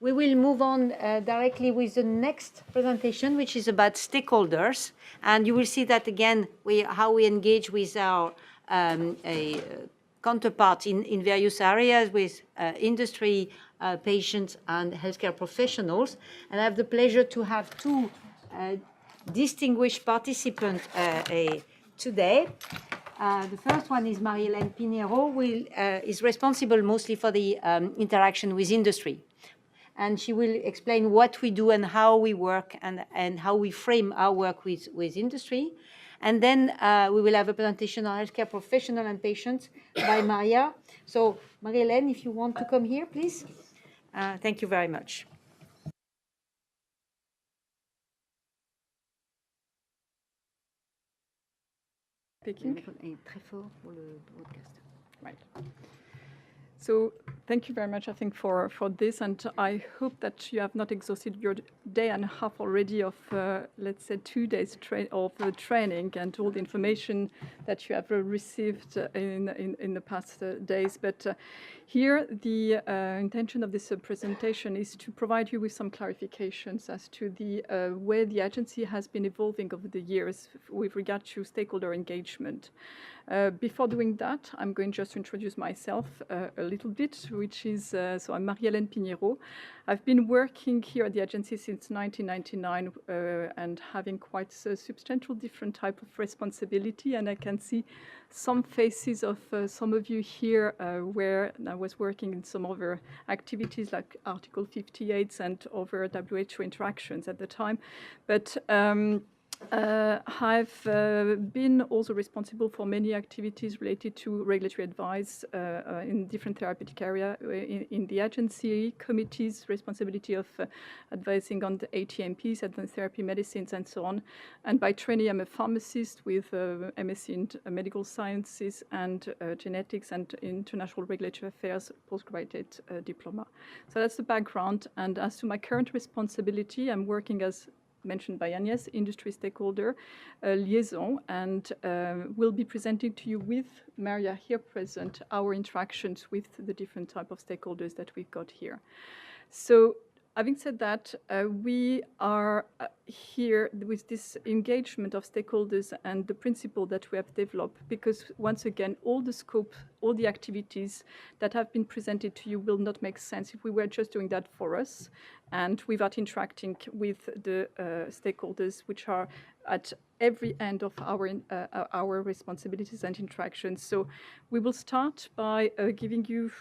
We will move on directly with the next presentation, which is about stakeholders. And you will see that again, how we engage with our counterparts in various areas with industry, patients, and healthcare professionals. And I have the pleasure to have two distinguished participants today. The first one is Marie-Hélène Pinheiro, who is responsible mostly for the interaction with industry. And she will explain what we do and how we work and how we frame our work with industry. And then we will have a presentation on healthcare professional and patients by Maria. So Marie-Hélène, if you want to come here, please. Thank you very much. Speaking. Right. So thank you very much, I think, for this, and I hope that you have not exhausted your day and a half already of, let's say, 2 days of training and all the information that you have received in the past days. But here, the intention of this presentation is to provide you with some clarifications as to the way the agency has been evolving over the years with regard to stakeholder engagement. Before doing that, I'm going just to introduce myself a little bit, which is, so I'm Marie-Hélène Pinheiro. I've been working here at the agency since 1999 and having quite a substantial different type of responsibility, and I can see some faces of some of you here where I was working in some other activities like Article 58 and other WHO interactions at the time. But I've been also responsible for many activities related to regulatory advice in different therapeutic areas in the agency, committees, responsibility of advising on the ATMPs, advanced therapy medicines, and so on. And by training, I'm a pharmacist with MSc in medical sciences and genetics and international regulatory affairs postgraduate diploma. So that's the background. And as to my current responsibility, I'm working as mentioned by Agnès, industry stakeholder liaison, and will be presenting to you with Maria here present our interactions with the different type of stakeholders that we've got here. So having said that, we are here with this engagement of stakeholders and the principle that we have developed, because once again, all the scope, all the activities that have been presented to you will not make sense if we were just doing that for us and without interacting with the stakeholders, which are at every end of our responsibilities and interactions. So we will start by giving you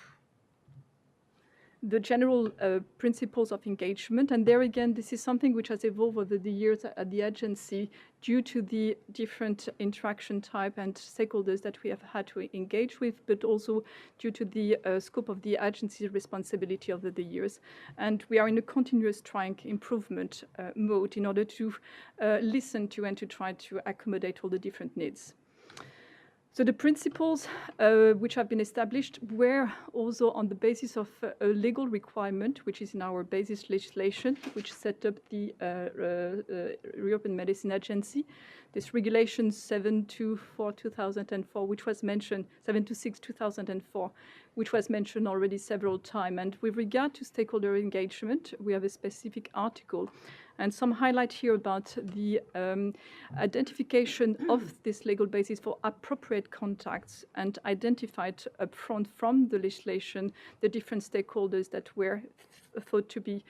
the general principles of engagement. And there again, this is something which has evolved over the years at the agency due to the different interaction type and stakeholders that we have had to engage with, but also due to the scope of the agency's responsibility over the years. And we are in a continuous trying improvement mode in order to listen to and to try to accommodate all the different needs. So the principles which have been established were also on the basis of a legal requirement, which is in our basis legislation, which set up the European Medicine Agency. This regulation 724/2004, which was mentioned, 726/2004, which was mentioned already several times. And with regard to stakeholder engagement, we have a specific article. And some highlight here about the identification of this legal basis for appropriate contacts and identified upfront from the legislation the different stakeholders that were thought to be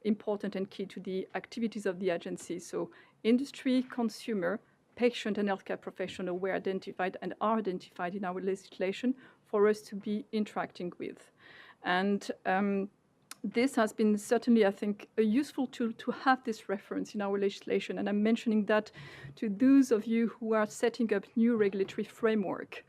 important and key to the activities of the agency. So industry, consumer, patient, and healthcare professional were identified and are identified in our legislation for us to be interacting with. And this has been certainly, I think, a useful tool to have this reference in our legislation. And I'm mentioning that to those of you who are setting up new regulatory framework,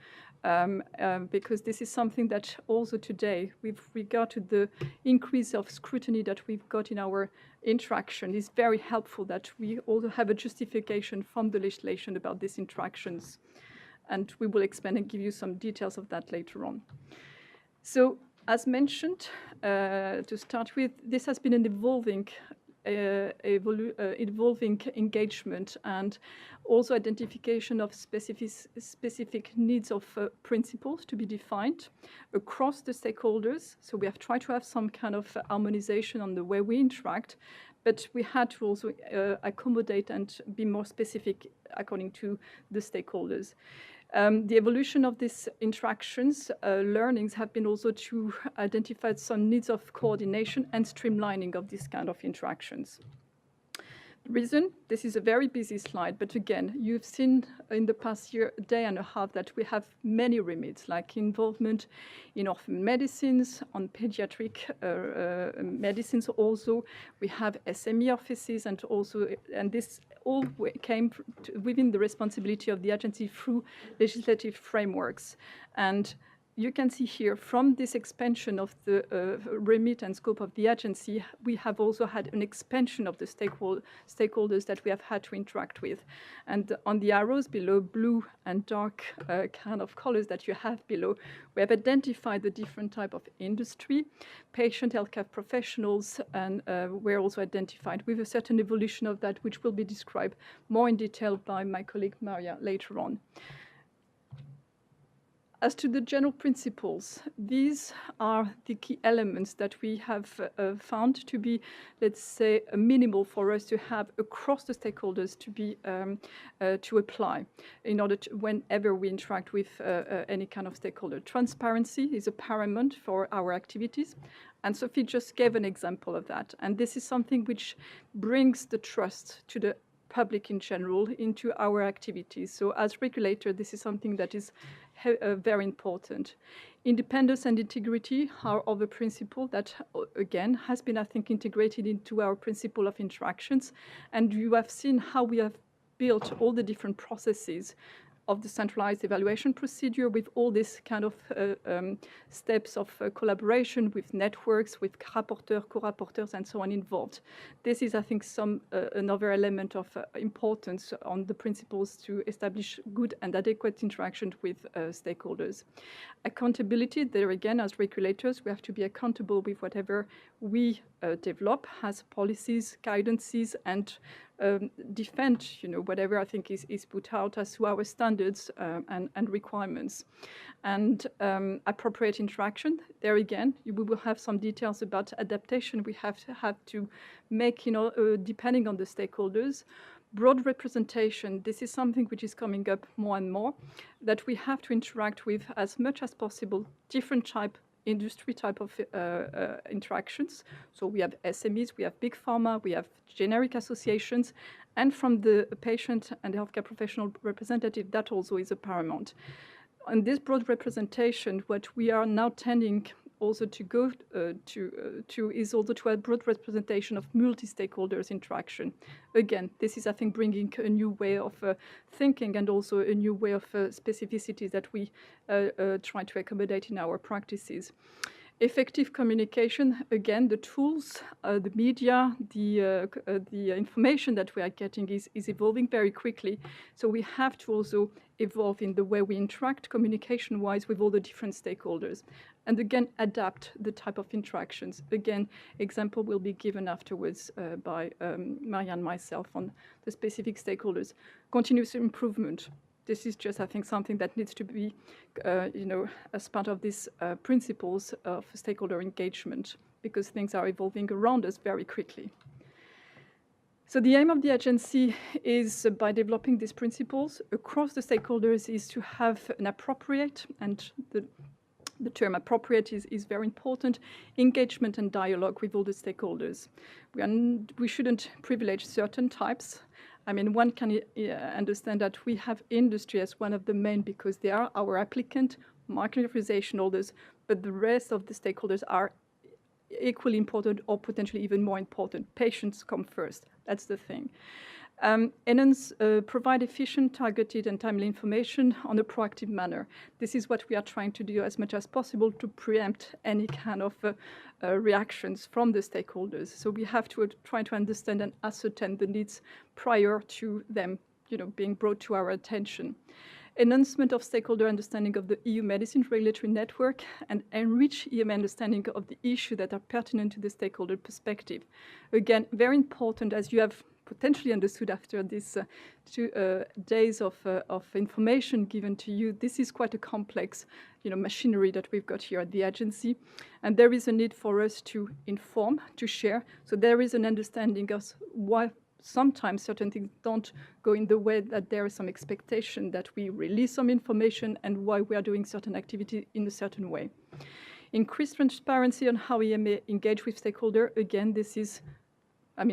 because this is something that also today, with regard to the increase of scrutiny that we've got in our interaction, is very helpful that we also have a justification from the legislation about these interactions. And we will expand and give you some details of that later on. So, as mentioned, to start with, this has been an evolving evolving engagement and also identification of specific needs of principles to be defined across the stakeholders. So we have tried to have some kind of harmonization on the way we interact, but we had to also accommodate and be more specific according to the stakeholders. The evolution of these interactions, learnings have been also to identify some needs of coordination and streamlining of these kind of interactions. Reason, this is a very busy slide, but again, you've seen in the past day and a half that we have many remits, like involvement in orphan medicines, on pediatric medicines also. We have SME offices, and this all came within the responsibility of the agency through legislative frameworks. And you can see here from this expansion of the remit and scope of the agency, we have also had an expansion of the stakeholders that we have had to interact with. And on the arrows below, blue and dark kind of colors that you have below, we have identified the different type of industry, patient healthcare professionals, and we're also identified with a certain evolution of that, which will be described more in detail by my colleague Maria later on. As to the general principles, these are the key elements that we have found to be, let's say, minimal for us to have across the stakeholders to be to apply in order to, whenever we interact with any kind of stakeholder. Transparency is a paramount for our activities, and Sophie just gave an example of that. And this is something which brings the trust to the public in general into our activities. So as regulator, this is something that is very important. Independence and integrity are other principle that, again, has been, I think, integrated into our principle of interactions. And you have seen how we have built all the different processes of the centralized evaluation procedure with all this kind of steps of collaboration with networks, with rapporteurs, co-rapporteurs, and so on involved. This is, I think, another element of importance on the principles to establish good and adequate interaction with stakeholders. Accountability, there again, as regulators, we have to be accountable with whatever we develop as policies, guidances, and defend, whatever I think is put out as to our standards and requirements. And appropriate interaction, there again, we will have some details about adaptation we have to make, depending on the stakeholders. Broad representation, this is something which is coming up more and more, that we have to interact with as much as possible different industry type of interactions. So we have SMEs, we have big pharma, we have generic associations, and from the patient and healthcare professional representative, that also is a paramount. On this broad representation, what we are now tending also to go to is also to have broad representation of multi-stakeholders interaction. Again, this is, I think, bringing a new way of thinking and also a new way of specificity that we try to accommodate in our practices. Effective communication, again, the tools, the media, the information that we are getting is evolving very quickly. So we have to also evolve in the way we interact communication-wise with all the different stakeholders. And again, adapt the type of interactions. Again, example will be given afterwards by Maria and myself on the specific stakeholders. Continuous improvement. This is just, I think, something that needs to be, as part of these principles of stakeholder engagement, because things are evolving around us very quickly. So the aim of the agency is, by developing these principles across the stakeholders, is to have an appropriate, and the term appropriate is very important, engagement and dialogue with all the stakeholders. We shouldn't privilege certain types. I mean, one can understand that we have industry as one of the main because they are our applicant, market authorization holders, but the rest of the stakeholders are equally important or potentially even more important. Patients come first. That's the thing. Enhance, provide efficient, targeted, and timely information on a proactive manner. This is what we are trying to do as much as possible to preempt any kind of reactions from the stakeholders. So we have to try to understand and ascertain the needs prior to them, being brought to our attention. enhancement of stakeholder understanding of the EU medicine regulatory network, and enrich EMA understanding of the issues that are pertinent to the stakeholder perspective. Again, very important, as you have potentially understood after these 2 days of information given to you. This is quite a complex, machinery that we've got here at the agency, and there is a need for us to inform, to share. So there is an understanding of why sometimes certain things don't go in the way that there is some expectation that we release some information, and why we are doing certain activity in a certain way. Increased transparency on how EMA engage with stakeholder. Again, this is,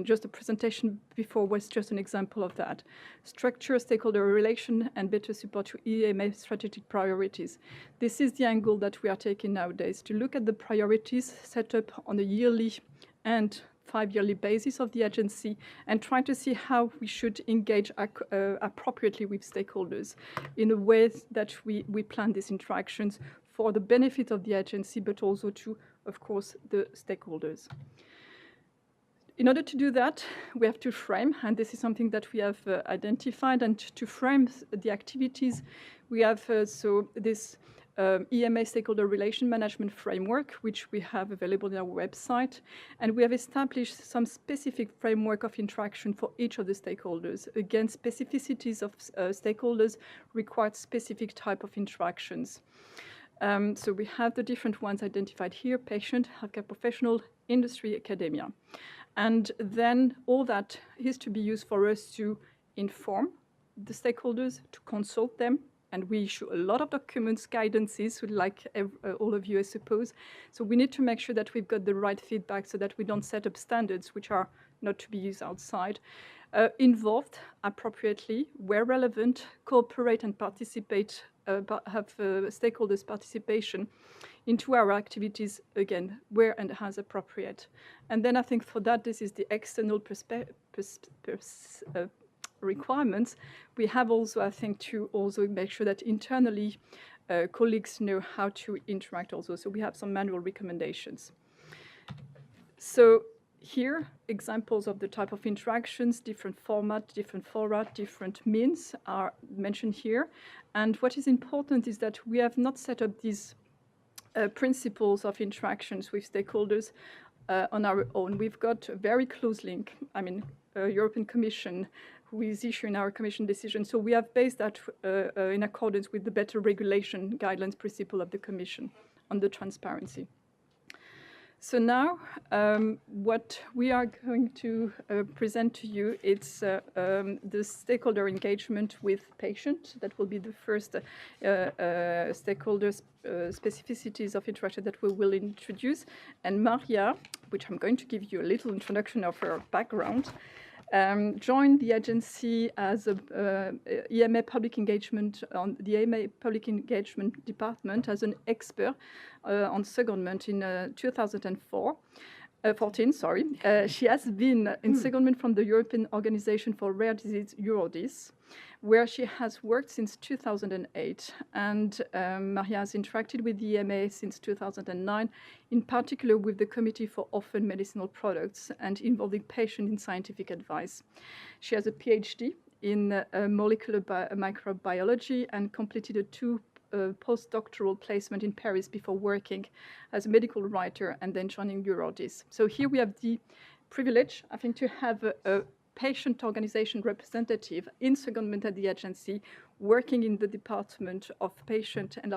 just the presentation before was just an example of that. Structure stakeholder relation and better support to EMA strategic priorities. This is the angle that we are taking nowadays, to look at the priorities set up on a yearly and 5-yearly basis of the agency, and try to see how we should engage appropriately with stakeholders in a way that we plan these interactions for the benefit of the agency, but also to, of course, the stakeholders. In order to do that, we have to frame, and this is something that we have identified, and to frame the activities, we have this EMA Stakeholder Relation Management Framework, which we have available on our website, and we have established some specific framework of interaction for each of the stakeholders. Again, specificities of stakeholders require specific type of interactions. So we have the different ones identified here: patient, healthcare professional, industry, academia. And then all that is to be used for us to inform the stakeholders, to consult them, and we issue a lot of documents, guidances, like all of you, I suppose. So we need to make sure that we've got the right feedback, so that we don't set up standards which are not to be used outside. Involved appropriately, where relevant, cooperate and participate, have stakeholders' participation into our activities, again, where and as appropriate. And then I think for that, this is the external requirements. We have also, I think, to also make sure that internally colleagues know how to interact also. So we have some manual recommendations. So here, examples of the type of interactions, different format, different fora, different means are mentioned here. And what is important is that we have not set up these principles of interactions with stakeholders on our own. We've got a very close link, European Commission, who is issuing our Commission decision. So we have based that in accordance with the better regulation guidelines principle of the Commission on the transparency. So now, what we are going to present to you, it's the stakeholder engagement with patient. That will be the first stakeholders specificities of interaction that we will introduce. And Maria, which I'm going to give you a little introduction of her background, joined the agency as a EMA public engagement on the EMA public engagement department as an expert on secondment in 2014. She has been in secondment from the European Organization for Rare Disease, EURODIS, where she has worked since 2008. And Maria has interacted with the EMA since 2009, in particular with the Committee for Orphan Medicinal Products and involving patients in scientific advice. She has a PhD in molecular microbiology and completed a 2 postdoctoral placement in Paris before working as a medical writer and then joining EURODIS. So here we have the privilege, I think, to have a patient organization representative in secondment at the agency, working in the department of patient and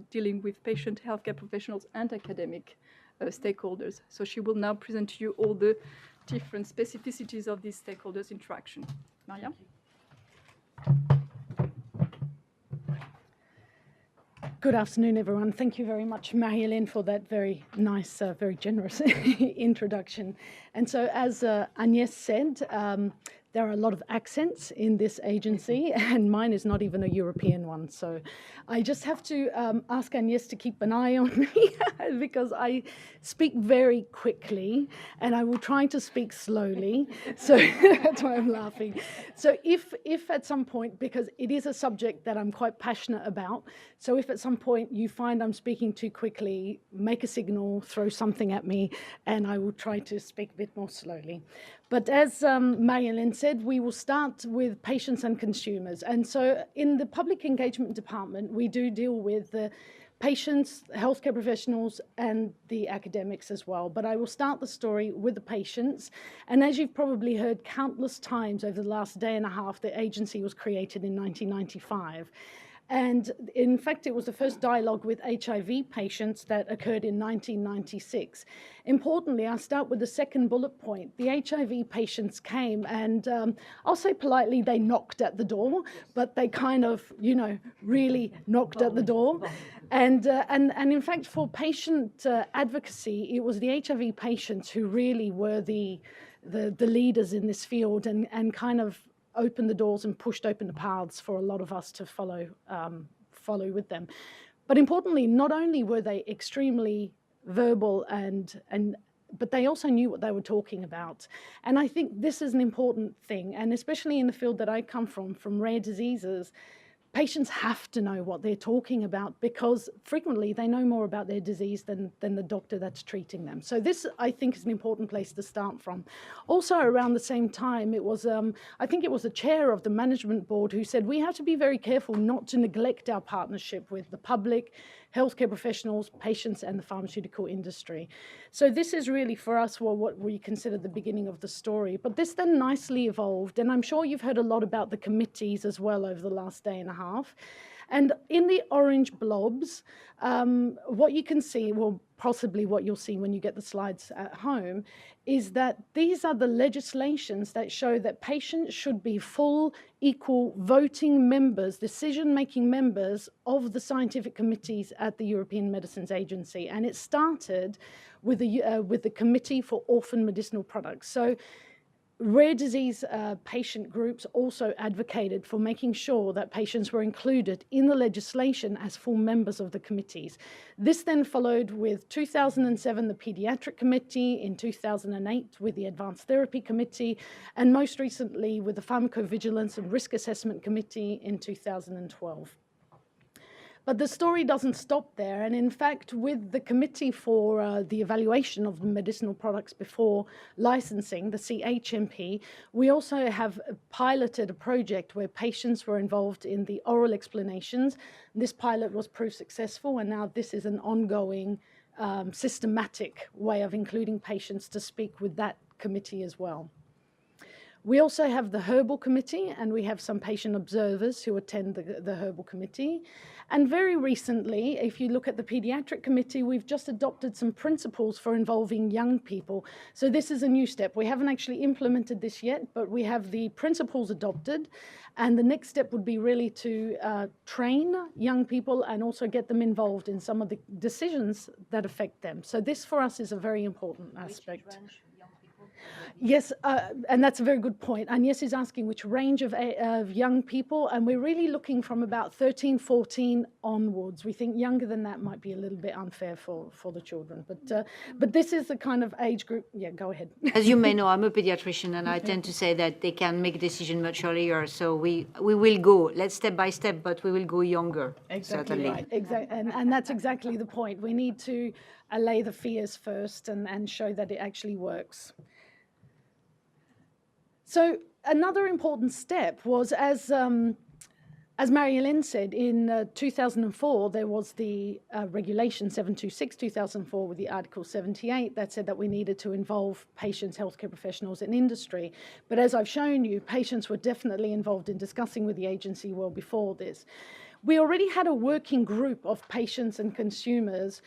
dealing with patient healthcare professionals and academic stakeholders. So she will now present to you all the different specificities of these stakeholders' interaction. Maria? Good afternoon, everyone. Thank you very much, Marie-Hélène, for that very nice, very generous introduction. And so, as Agnès said, there are a lot of accents in this agency, and mine is not even a European one. So I just have to ask Agnès to keep an eye on me because I speak very quickly and I will try to speak slowly. So that's why I'm laughing. So if at some point, because it is a subject that I'm quite passionate about, so if at some point you find I'm speaking too quickly, make a signal, throw something at me, and I will try to speak a bit more slowly. But as Marie-Hélène said, we will start with patients and consumers. And so in the public engagement department, we do deal with the patients, healthcare professionals, and the academics as well. But I will start the story with the patients. And as you've probably heard countless times over the last day and a half, the agency was created in 1995. And in fact, it was the first dialogue with HIV patients that occurred in 1996. Importantly, I'll start with the second bullet point. The HIV patients came and I'll say politely, they knocked at the door, but they kind of, you know, really knocked at the door. And in fact, for patient advocacy, it was the HIV patients who really were the leaders in this field and kind of opened the doors and pushed open the paths for a lot of us to follow with them. But importantly, not only were they extremely verbal but they also knew what they were talking about. And I think this is an important thing, and especially in the field that I come from rare diseases, patients have to know what they're talking about because frequently they know more about their disease than the doctor that's treating them. So this, I think, is an important place to start from. Also, around the same time, it was, I think it was the chair of the management board who said, we have to be very careful not to neglect our partnership with the public, healthcare professionals, patients, and the pharmaceutical industry. So this is really for us what we consider the beginning of the story. But this then nicely evolved, and I'm sure you've heard a lot about the committees as well over the last day and a half. And in the orange blobs, what you can see, well, possibly what you'll see when you get the slides at home, is that these are the legislations that show that patients should be full, equal voting members, decision-making members of the scientific committees at the European Medicines Agency. And it started with the Committee for Orphan Medicinal Products. So rare disease patient groups also advocated for making sure that patients were included in the legislation as full members of the committees. This then followed with 2007, the Pediatric Committee, in 2008 with the Advanced Therapy Committee, and most recently with the Pharmacovigilance and Risk Assessment Committee in 2012. But the story doesn't stop there. And in fact, with the Committee for the Evaluation of Medicinal Products Before Licensing, the CHMP, we also have piloted a project where patients were involved in the oral explanations. This pilot was proved successful, and now this is an ongoing systematic way of including patients to speak with that committee as well. We also have the Herbal Committee, and we have some patient observers who attend the Herbal Committee. And very recently, if you look at the Pediatric Committee, we've just adopted some principles for involving young people. So this is a new step. We haven't actually implemented this yet, but we have the principles adopted. And the next step would be really to train young people and also get them involved in some of the decisions that affect them. So this for us is a very important aspect. Yes, and that's a very good point. Agnes is asking which range of young people, and we're really looking from about 13, 14 onwards. We think younger than that might be a little bit unfair for the children, but this is the kind of age group. Yeah, go ahead. As you may know, I'm a pediatrician, and I tend to say that they can make decisions much earlier. So we will go, let's step by step, but we will go younger. Exactly certainly. right. Exactly, and that's exactly the point. We need to allay the fears first and show that it actually works. So another important step was, as Marie-Hélène said, in 2004, there was the Regulation 726/2004 with the Article 78 that said that we needed to involve patients, healthcare professionals, and industry. But as I've shown you, patients were definitely involved in discussing with the agency well before this. We already had a working group of patients and consumers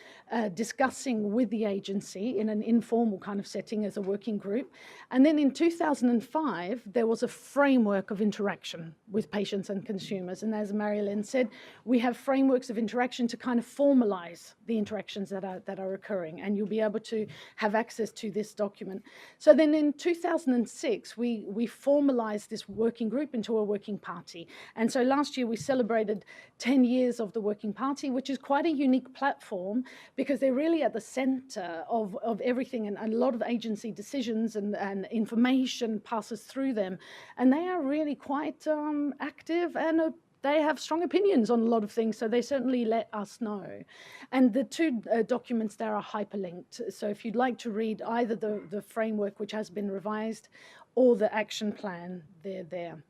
discussing with the agency in an informal kind of setting as a working group. And then in 2005, there was a framework of interaction with patients and consumers. And as Marie-Hélène said, we have frameworks of interaction to kind of formalize the interactions that are occurring. And you'll be able to have access to this document. So then in 2006, we formalized this working group into a working party. And so last year we celebrated 10 years of the Working Party, which is quite a unique platform because they're really at the center of everything, and a lot of agency decisions and information passes through them. And they are really quite active and they have strong opinions on a lot of things, so they certainly let us know. And the two documents there are hyperlinked, so if you'd like to read either the framework, which has been revised, or the action plan, they're there.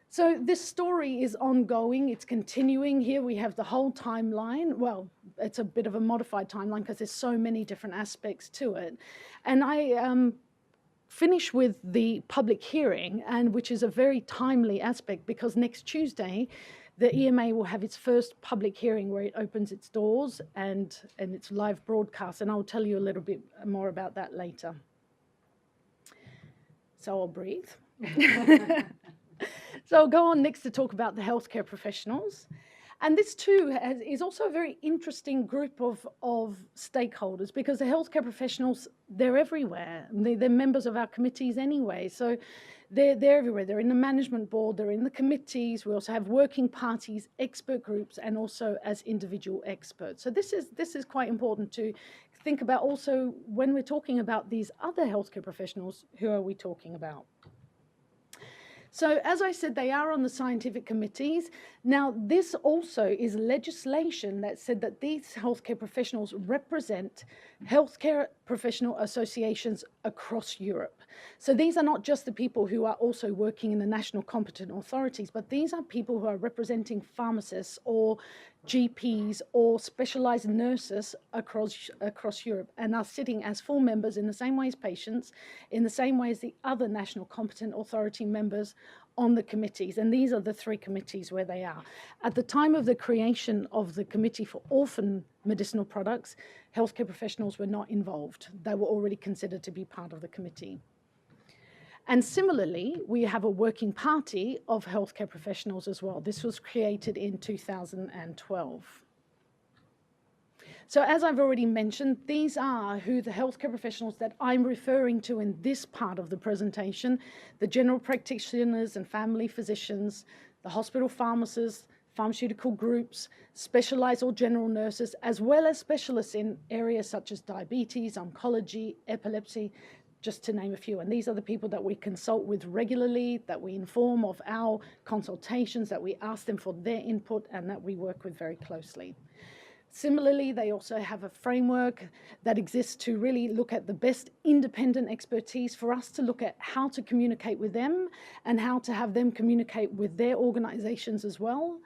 So this story is ongoing, it's continuing. Here we have the whole timeline. Well, it's a bit of a modified timeline because there's so many different aspects to it. And I finish with the public hearing, and which is a very timely aspect because next Tuesday, the EMA will have its first public hearing where it opens its doors and its live broadcast. And I'll tell you a little bit more about that later. So I'll breathe. So I'll go on next to talk about the healthcare professionals. And this too is also a very interesting group of stakeholders because the healthcare professionals, they're everywhere. They're members of our committees anyway. So they're everywhere. They're in the management board, they're in the committees. We also have working parties, expert groups, and also as individual experts. So this is quite important to think about also when we're talking about these other healthcare professionals, who are we talking about? So as I said, they are on the scientific committees. Now, this also is legislation that said that these healthcare professionals represent healthcare professional associations across Europe. So these are not just the people who are also working in the national competent authorities, but these are people who are representing pharmacists or GPs or specialized nurses across Europe and are sitting as full members in the same way as patients, in the same way as the other national competent authority members on the committees. And these are the three committees where they are. At the time of the creation of the Committee for Orphan Medicinal Products, healthcare professionals were not involved. They were already considered to be part of the committee. And similarly, we have a working party of healthcare professionals as well. This was created in 2012. So as I've already mentioned, these are who the healthcare professionals that I'm referring to in this part of the presentation: the general practitioners and family physicians, the hospital pharmacists, pharmaceutical groups, specialized or general nurses, as well as specialists in areas such as diabetes, oncology, epilepsy, just to name a few. And these are the people that we consult with regularly, that we inform of our consultations, that we ask them for their input, and that we work with very closely. Similarly, they also have a framework that exists to really look at the best independent expertise for us to look at how to communicate with them and how to have them communicate with their organizations as well.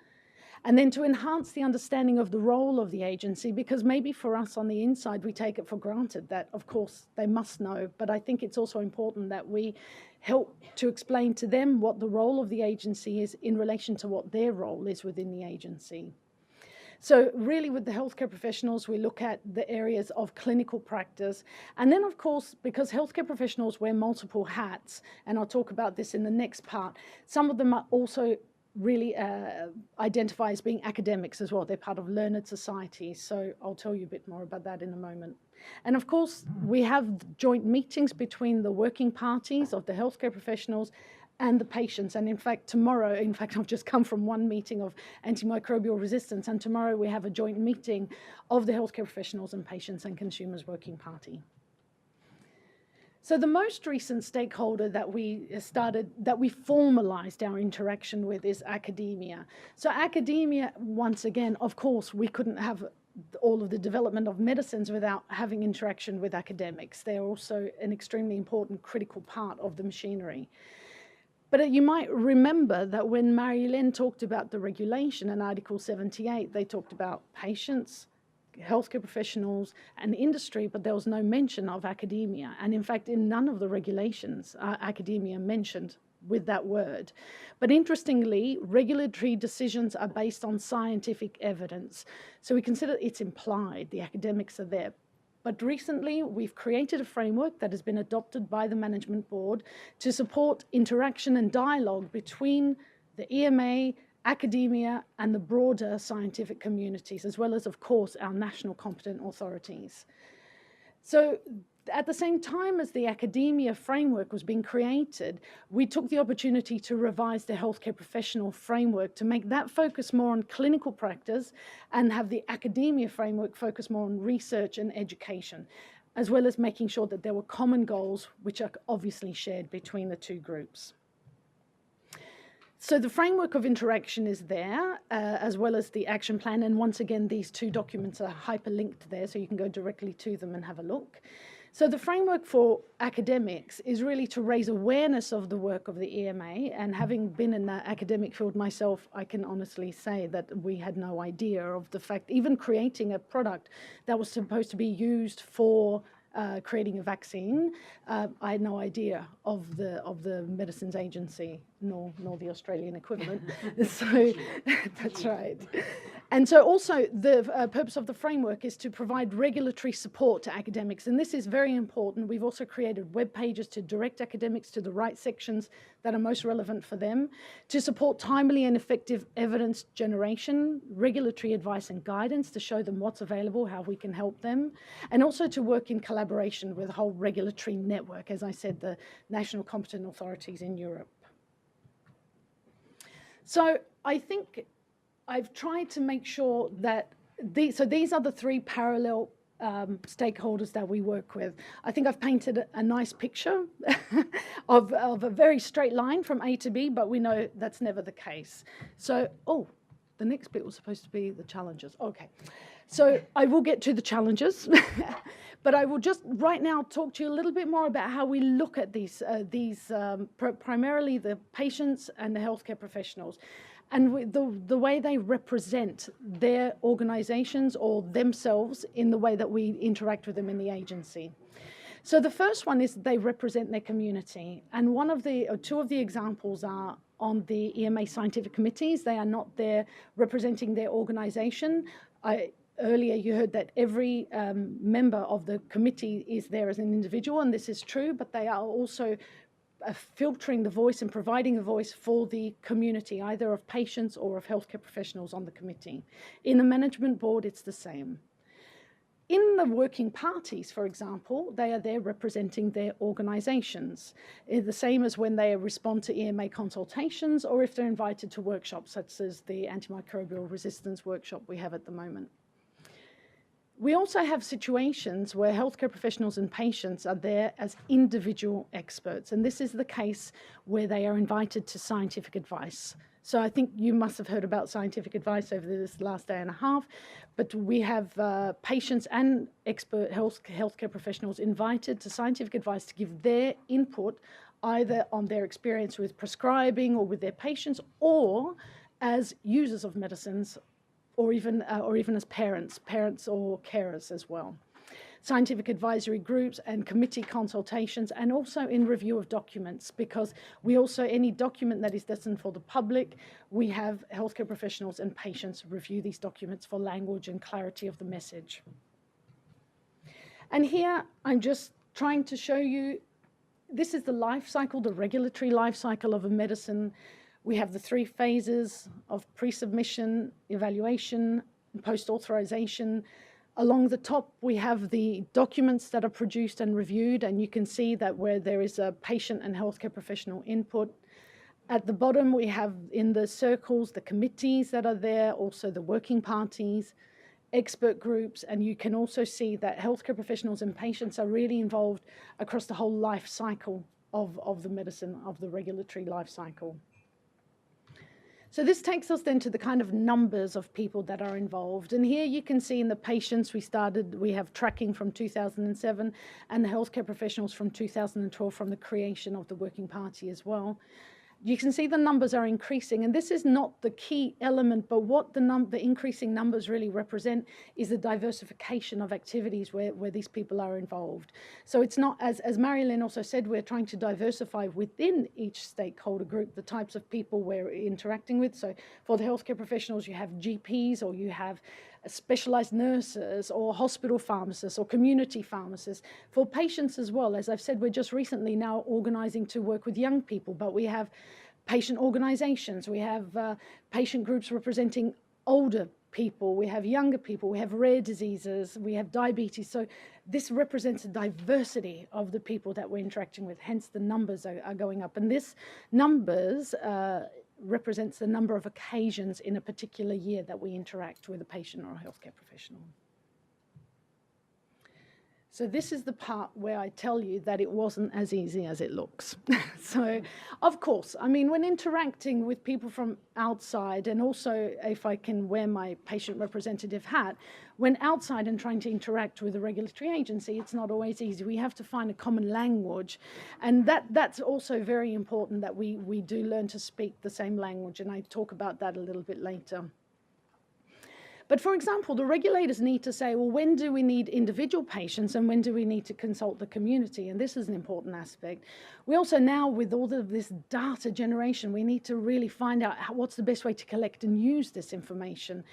And then to enhance the understanding of the role of the agency, because maybe for us on the inside, we take it for granted that, of course, they must know. But I think it's also important that we help to explain to them what the role of the agency is in relation to what their role is within the agency. So really with the healthcare professionals, we look at the areas of clinical practice. And then, of course, because healthcare professionals wear multiple hats, and I'll talk about this in the next part, some of them are also really identify as being academics as well. They're part of learned societies. So I'll tell you a bit more about that in a moment. And of course, we have joint meetings between the working parties of the healthcare professionals and the patients. And in fact, tomorrow, I've just come from one meeting of antimicrobial resistance, and tomorrow we have a joint meeting of the healthcare professionals and patients and consumers working party. So the most recent stakeholder that we formalized our interaction with is academia. So academia, once again, of course, we couldn't have all of the development of medicines without having interaction with academics. They're also an extremely important, critical part of the machinery. But you might remember that when Marie-Hélène talked about the regulation in Article 78, they talked about patients, healthcare professionals, and industry, but there was no mention of academia. And in fact, in none of the regulations are academia mentioned with that word. But interestingly, regulatory decisions are based on scientific evidence. So we consider it's implied, the academics are there. But recently, we've created a framework that has been adopted by the management board to support interaction and dialogue between the EMA, academia, and the broader scientific communities, as well as, of course, our national competent authorities. So at the same time as the academia framework was being created, we took the opportunity to revise the healthcare professional framework to make that focus more on clinical practice and have the academia framework focus more on research and education, as well as making sure that there were common goals which are obviously shared between the two groups. So the framework of interaction is there, as well as the action plan. And once again, these two documents are hyperlinked there, so you can go directly to them and have a look. So the framework for academics is really to raise awareness of the work of the EMA. And having been in the academic field myself, I can honestly say that we had no idea of the fact, even creating a product that was supposed to be used for creating a vaccine, I had no idea of the Medicines Agency, nor the Australian equivalent. So that's right. And so also the purpose of the framework is to provide regulatory support to academics. And this is very important. We've also created web pages to direct academics to the right sections that are most relevant for them, to support timely and effective evidence generation, regulatory advice and guidance to show them what's available, how we can help them, and also to work in collaboration with the whole regulatory network, as I said, the national competent authorities in Europe. So I think I've tried to make sure that these are the three parallel stakeholders that we work with. I think I've painted a nice picture of a very straight line from A to B, but we know that's never the case. So, the next bit was supposed to be the challenges. Okay, so I will get to the challenges, but I will just right now talk to you a little bit more about how we look at these primarily the patients and the healthcare professionals, and the way they represent their organizations or themselves in the way that we interact with them in the agency. So the first one is they represent their community. And two of the examples are on the EMA scientific committees. They are not there representing their organization. Earlier you heard that every member of the committee is there as an individual, and this is true, but they are also filtering the voice and providing a voice for the community, either of patients or of healthcare professionals on the committee. In the management board, it's the same. In the working parties, for example, they are there representing their organizations. It's the same as when they respond to EMA consultations or if they're invited to workshops such as the antimicrobial resistance workshop we have at the moment. We also have situations where healthcare professionals and patients are there as individual experts, and this is the case where they are invited to scientific advice. So I think you must have heard about scientific advice over this last day and a half, but we have patients and expert healthcare professionals invited to scientific advice to give their input either on their experience with prescribing or with their patients, or as users of medicines, or even as parents or carers as well. Scientific advisory groups and committee consultations, and also in review of documents, because we also, any document that is destined for the public, we have healthcare professionals and patients review these documents for language and clarity of the message. And here I'm just trying to show you, this is the life cycle, the regulatory life cycle of a medicine. We have the 3 phases of pre-submission, evaluation, and post-authorization. Along the top, we have the documents that are produced and reviewed, and you can see that where there is a patient and healthcare professional input. At the bottom, we have in the circles the committees that are there, also the working parties, expert groups, and you can also see that healthcare professionals and patients are really involved across the whole life cycle of the medicine, of the regulatory life cycle. So this takes us then to the kind of numbers of people that are involved. And here you can see in the patients we have tracking from 2007, and the healthcare professionals from 2012 from the creation of the working party as well. You can see the numbers are increasing, and this is not the key element, but what the increasing numbers really represent is the diversification of activities where these people are involved. So it's not, as Marie-Hélène also said, we're trying to diversify within each stakeholder group the types of people we're interacting with. So for the healthcare professionals, you have GPs, or you have specialized nurses, or hospital pharmacists, or community pharmacists. For patients as well, as I've said, we're just recently now organizing to work with young people, but we have patient organizations, we have patient groups representing older people, we have younger people, we have rare diseases, we have diabetes. So this represents a diversity of the people that we're interacting with, hence the numbers are going up. And this numbers represents the number of occasions in a particular year that we interact with a patient or a healthcare professional. So this is the part where I tell you that it wasn't as easy as it looks. So, of course, I mean, when interacting with people from outside, and also if I can wear my patient representative hat, when outside and trying to interact with a regulatory agency, it's not always easy. We have to find a common language, and that's also very important, that we do learn to speak the same language, and I talk about that a little bit later. But for example, the regulators need to say, well, when do we need individual patients and when do we need to consult the community? And this is an important aspect. We also now, with all of this data generation, we need to really find out what's the best way to collect and use this information.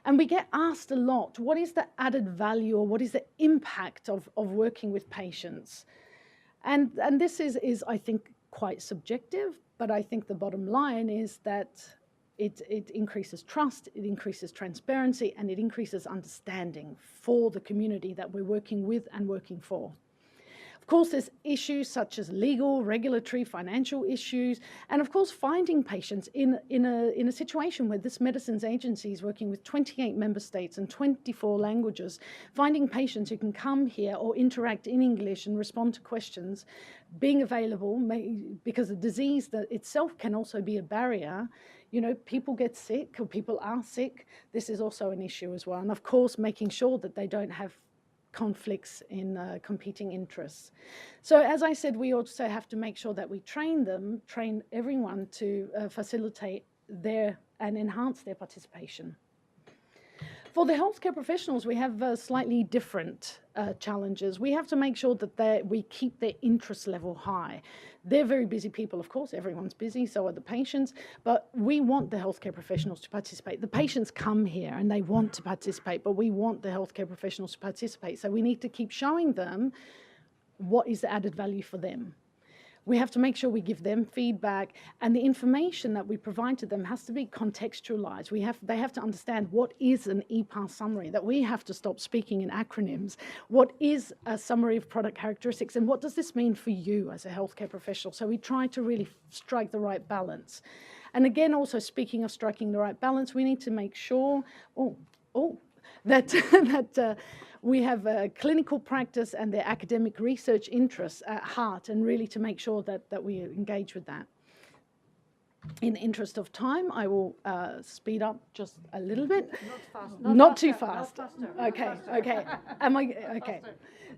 And we get asked a lot, what is the added value or what is the impact of working with patients? And this is, I think, quite subjective, but I think the bottom line is that it increases trust, it increases transparency, and it increases understanding for the community that we're working with and working for. Of course, there's issues such as legal, regulatory, financial issues, and of course, finding patients in a situation where this medicines agency is working with 28 member states and 24 languages, finding patients who can come here or interact in English and respond to questions, being available, because the disease that itself can also be a barrier. You know, people get sick or people are sick. This is also an issue as well. And of course, making sure that they don't have conflicts in competing interests. So as I said, we also have to make sure that we train everyone to facilitate and enhance their participation. For the healthcare professionals, we have slightly different challenges. We have to make sure that we keep their interest level high. They're very busy people, of course, everyone's busy, so are the patients, but we want the healthcare professionals to participate. The patients come here and they want to participate, but we want the healthcare professionals to participate. So we need to keep showing them what is the added value for them. We have to make sure we give them feedback, and the information that we provide to them has to be contextualized. They have to understand what is an EPAS summary, that we have to stop speaking in acronyms. What is a summary of product characteristics, and what does this mean for you as a healthcare professional? So we try to really strike the right balance. And again, also speaking of striking the right balance, we need to make sure that we have a clinical practice and their academic research interests at heart, and really to make sure that we engage with that. In the interest of time, I will speed up just a little bit. Not fast. Not too fast. Not faster. Okay, okay. Okay.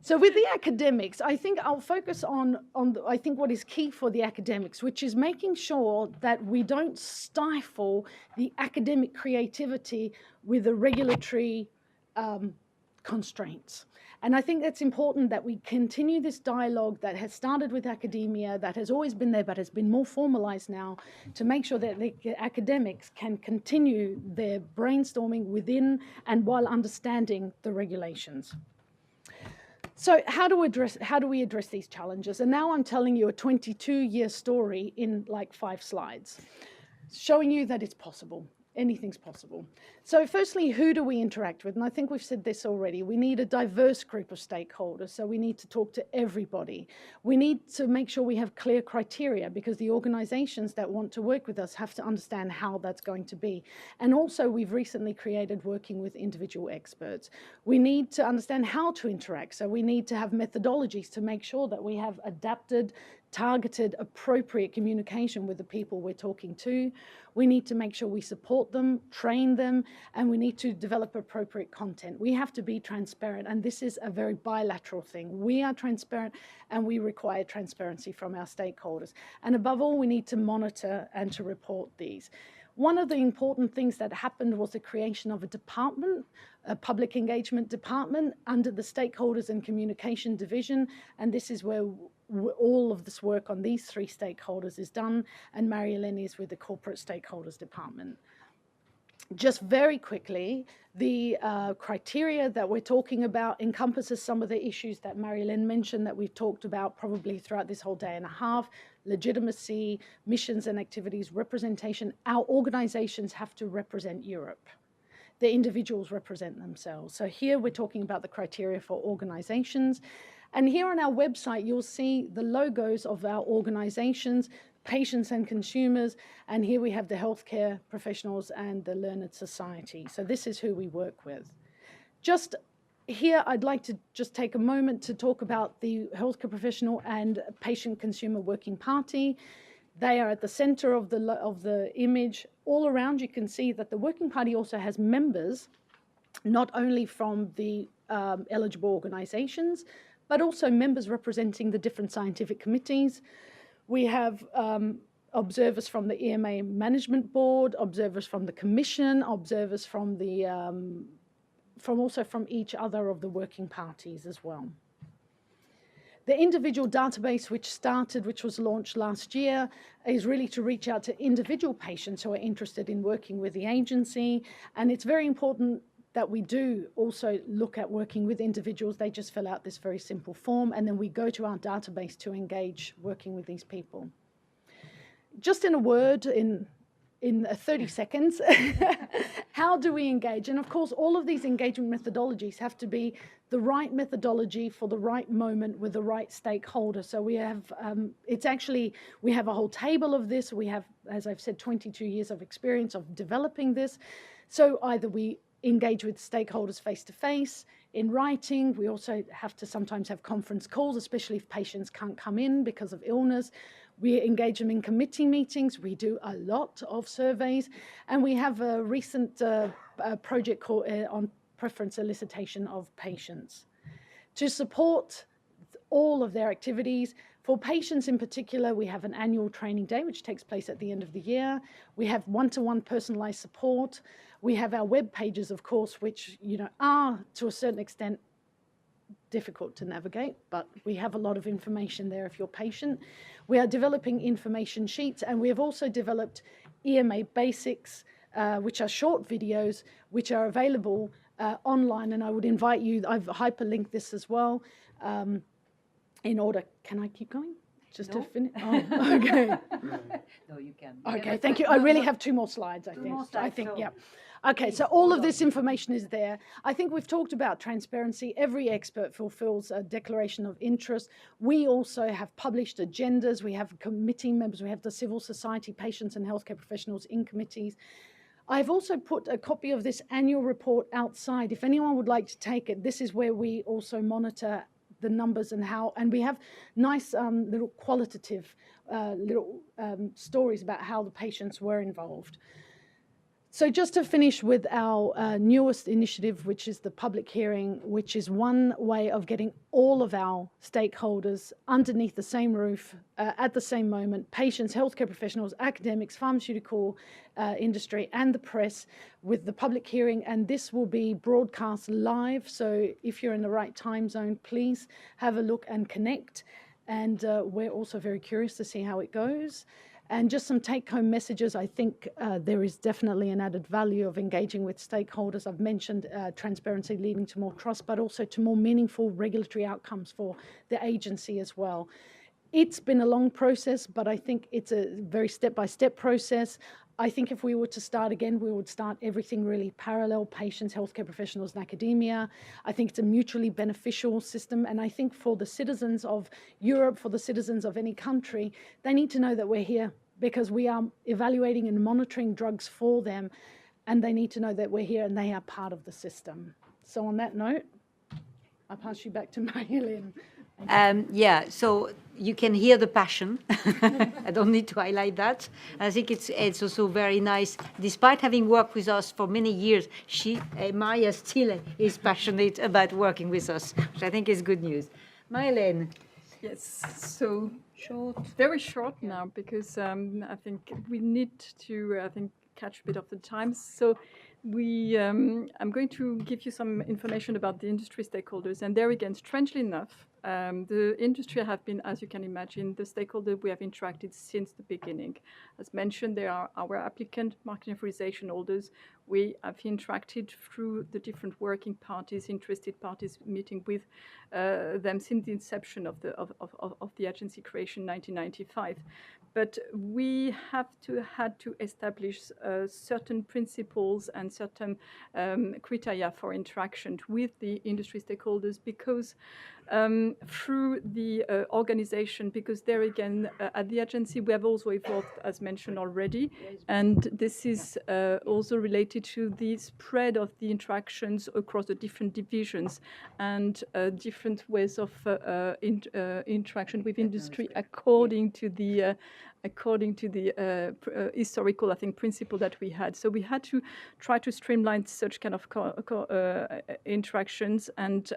So with the academics, I think I'll focus on I think what is key for the academics, which is making sure that we don't stifle the academic creativity with the regulatory constraints. And I think it's important that we continue this dialogue that has started with academia, that has always been there, but has been more formalized now, to make sure that the academics can continue their brainstorming within and while understanding the regulations. So how do we address these challenges? And now I'm telling you a 22-year story in like 5 slides, showing you that it's possible. Anything's possible. So firstly, who do we interact with? And I think we've said this already. We need a diverse group of stakeholders, so we need to talk to everybody. We need to make sure we have clear criteria, because the organizations that want to work with us have to understand how that's going to be. And also, we've recently created working with individual experts. We need to understand how to interact, so we need to have methodologies to make sure that we have adapted, targeted, appropriate communication with the people we're talking to. We need to make sure we support them, train them, and we need to develop appropriate content. We have to be transparent, and this is a very bilateral thing. We are transparent, and we require transparency from our stakeholders. And above all, we need to monitor and to report these. One of the important things that happened was the creation of a department, a public engagement department under the Stakeholders and Communication Division, and this is where all of this work on these 3 stakeholders is done, and Marie-Hélène is with the Corporate Stakeholders Department. Just very quickly, the criteria that we're talking about encompasses some of the issues that Marie-Hélène mentioned that we've talked about probably throughout this whole day and a half: legitimacy, missions and activities, representation. Our organizations have to represent Europe. The individuals represent themselves. So here we're talking about the criteria for organizations. And here on our website, you'll see the logos of our organizations, patients and consumers, and here we have the healthcare professionals and the learned society. So this is who we work with. Just here I'd like to just take a moment to talk about the Healthcare Professional and Patient Consumer Working Party. They are at the center of the image. All around you can see that the Working Party also has members, not only from the eligible organizations, but also members representing the different scientific committees. We have observers from the EMA Management Board, observers from the Commission, observers from the also from each other of the working parties as well. The individual database which was launched last year, is really to reach out to individual patients who are interested in working with the agency. And it's very important that we do also look at working with individuals. They just fill out this very simple form, and then we go to our database to engage working with these people. Just in a word, in 30 seconds, how do we engage? And of course, all of these engagement methodologies have to be the right methodology for the right moment with the right stakeholder. So we have, we have a whole table of this. We have, as I've said, 22 years of experience of developing this. So either we engage with stakeholders face-to-face, in writing. We also have to sometimes have conference calls, especially if patients can't come in because of illness. We engage them in committee meetings. We do a lot of surveys. And we have a recent project called on preference elicitation of patients. To support all of their activities, for patients in particular, we have an annual training day, which takes place at the end of the year. We have one-to-one personalized support. We have our web pages, of course, which are to a certain extent difficult to navigate, but we have a lot of information there if you're patient. We are developing information sheets, and we have also developed EMA basics, which are short videos, which are available online. And I would invite you, I've hyperlinked this as well, in order, can I keep going? Just to finish? Oh, okay. No, you can. Okay, thank you. I really have two more slides, I think. Yeah. Okay, so all of this information is there. I think we've talked about transparency. Every expert fulfills a declaration of interest. We also have published agendas. We have committee members. We have the civil society, patients and healthcare professionals in committees. I've also put a copy of this annual report outside. If anyone would like to take it, this is where we also monitor the numbers and we have nice little qualitative stories about how the patients were involved. So just to finish with our newest initiative, which is the public hearing, which is one way of getting all of our stakeholders underneath the same roof at the same moment, patients, healthcare professionals, academics, pharmaceutical industry, and the press with the public hearing. And this will be broadcast live. So if you're in the right time zone, please have a look and connect. And we're also very curious to see how it goes. And just some take-home messages. I think there is definitely an added value of engaging with stakeholders. I've mentioned transparency leading to more trust, but also to more meaningful regulatory outcomes for the agency as well. It's been a long process, but I think it's a very step-by-step process. I think if we were to start again, we would start everything really parallel, patients, healthcare professionals, and academia. I think it's a mutually beneficial system. And I think for the citizens of Europe, for the citizens of any country, they need to know that we're here because we are evaluating and monitoring drugs for them. And they need to know that we're here and they are part of the system. So on that note, I'll pass you back to Marie-Hélène. Yeah, so you can hear the passion. I don't need to highlight that. I think it's also very nice. Despite having worked with us for many years, Maria still is passionate about working with us, which I think is good news. Marie-Hélène. Yes, so very short now, because I think we need to, catch a bit of the time. So I'm going to give you some information about the industry stakeholders. And there again, strangely enough, the industry have been, as you can imagine, the stakeholder we have interacted since the beginning. As mentioned, they are our applicant, market authorization holders. We have interacted through the different working parties, interested parties, meeting with them since the inception of the agency creation in 1995. But we had to establish certain principles and certain criteria for interaction with the industry stakeholders, because through the organization, because there again, at the agency, we have also evolved, as mentioned already, and this is also related related to the spread of the interactions across the different divisions and different ways of interaction with industry according to the historical, I think, principle that we had. So we had to try to streamline such kind of interactions and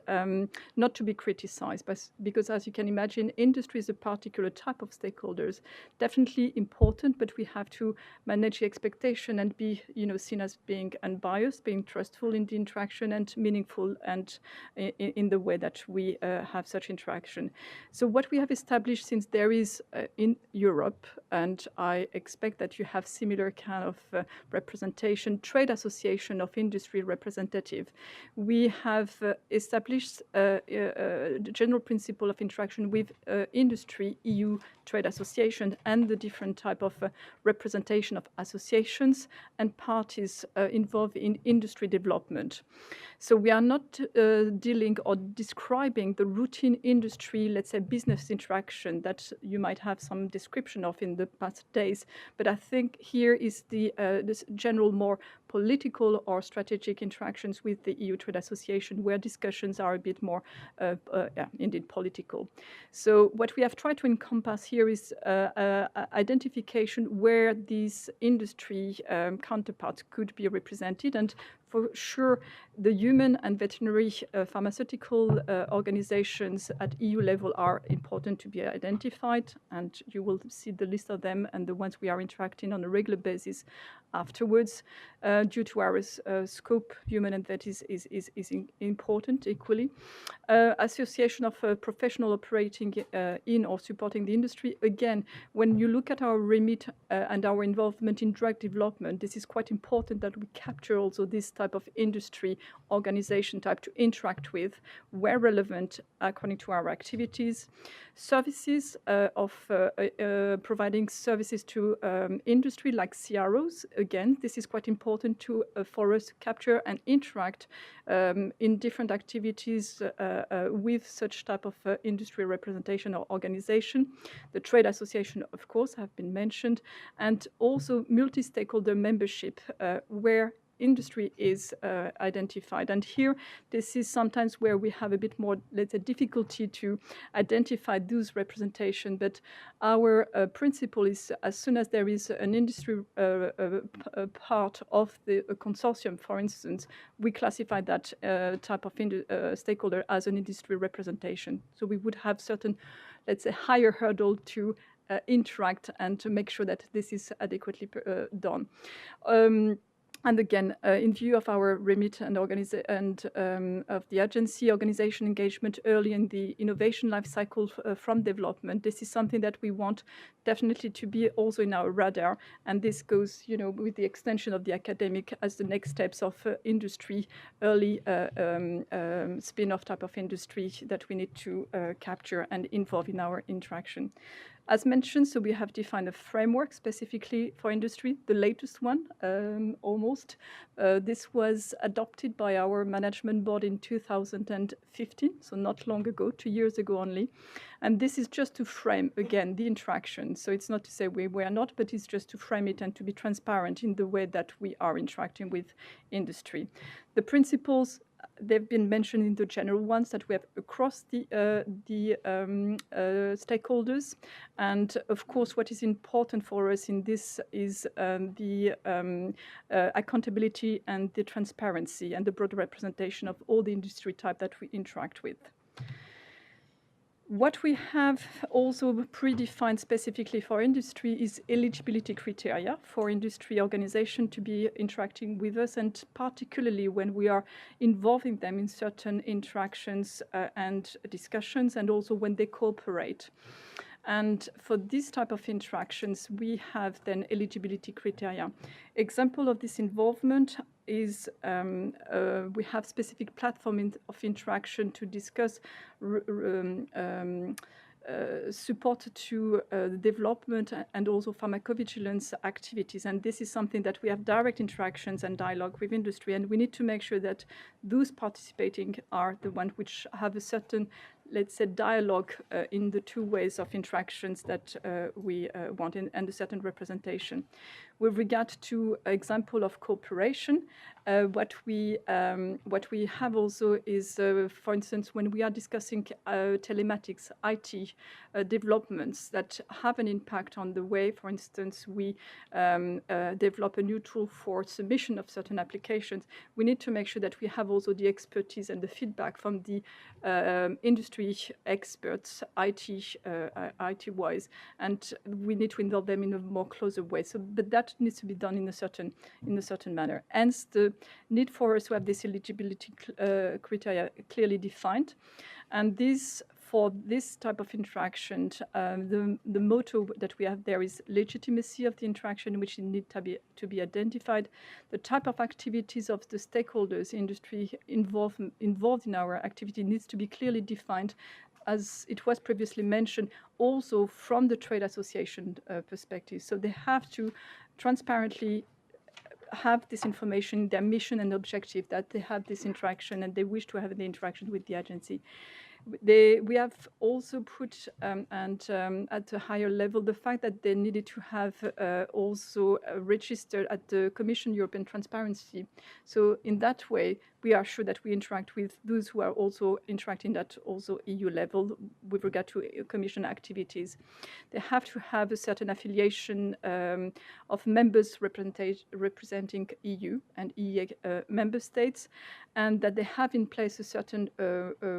not to be criticized, because as you can imagine, industry is a particular type of stakeholders, definitely important, but we have to manage the expectation and be, seen as being unbiased, being trustful in the interaction and meaningful and in the way that we have such interaction. So what we have established, since there is in Europe, and I expect that you have similar kind of representation, trade association of industry representative, we have established the general principle of interaction with industry, EU trade association, and the different type of representation of associations and parties involved in industry development. So we are not dealing or describing the routine industry, let's say, business interaction that you might have some description of in the past days. But I think here is this general, more political or strategic interactions with the EU Trade Association, where discussions are a bit more, indeed, political. So what we have tried to encompass here is identification where these industry counterparts could be represented, and for sure, the human and veterinary pharmaceutical organizations at EU level are important to be identified, and you will see the list of them and the ones we are interacting on a regular basis afterwards. Due to our scope, human and vet is important equally. Association of professional operating in or supporting the industry. Again, when you look at our remit and our involvement in drug development, this is quite important that we capture also this type of industry organization type to interact with, where relevant according to our activities. Services of providing services to industry like CROs. Again, this is quite important to for us to capture and interact in different activities with such type of industry representation or organization. The trade association, of course, have been mentioned, and also multi-stakeholder membership where industry is identified. And here, this is sometimes where we have a bit more, let's say, difficulty to identify those representation. But our principle is, as soon as there is an industry part of the consortium, for instance, we classify that type of stakeholder as an industry representation. So we would have certain, let's say, higher hurdle to interact and to make sure that this is adequately done. And again, in view of our remit and of the agency organization engagement early in the innovation life cycle from development, this is something that we want definitely to be also in our radar. And this goes, with the extension of the academic as the next steps of industry, early spin-off type of industry that we need to capture and involve in our interaction. As mentioned, so we have defined a framework specifically for industry, the latest one, almost. This was adopted by our management board in 2015, so not long ago, 2 years ago only. And this is just to frame, again, the interaction. So it's not to say we are not, but it's just to frame it and to be transparent in the way that we are interacting with industry. The principles, they've been mentioned in the general ones that we have across the stakeholders. And of course, what is important for us in this is the accountability and the transparency and the broad representation of all the industry type that we interact with. What we have also predefined specifically for industry is eligibility criteria for industry organization to be interacting with us, and particularly when we are involving them in certain interactions and discussions, and also when they cooperate. And for this type of interactions, we have then eligibility criteria. Example of this involvement is we have specific platform of interaction to discuss support to the development and also pharmacovigilance activities. And this is something that we have direct interactions and dialogue with industry, and we need to make sure that those participating are the ones which have a certain let's say, dialogue in the two ways of interactions that we want, and a certain representation. With regard to example of cooperation, what we have also is, for instance, when we are discussing telematics, IT developments that have an impact on the way, for instance, we develop a new tool for submission of certain applications, we need to make sure that we have also the expertise and the feedback from the industry experts, IT-wise, and we need to involve them in a more closer way. So, but that needs to be done in a certain manner. Hence, the need for us to have this eligibility criteria clearly defined, and this. For this type of interaction, the motto that we have there is legitimacy of the interaction, which need to be identified. The type of activities of the stakeholders, industry involved in our activity needs to be clearly defined, as it was previously mentioned, also from the trade association perspective. So they have to transparently have this information, their mission and objective, that they have this interaction and they wish to have the interaction with the agency. We have also put, at a higher level, the fact that they needed to have also registered at the Commission European Transparency. So in that way, we are sure that we interact with those who are also interacting at also EU level with regard to Commission activities. They have to have a certain affiliation of members representing EU and EEA member states, and that they have in place a certain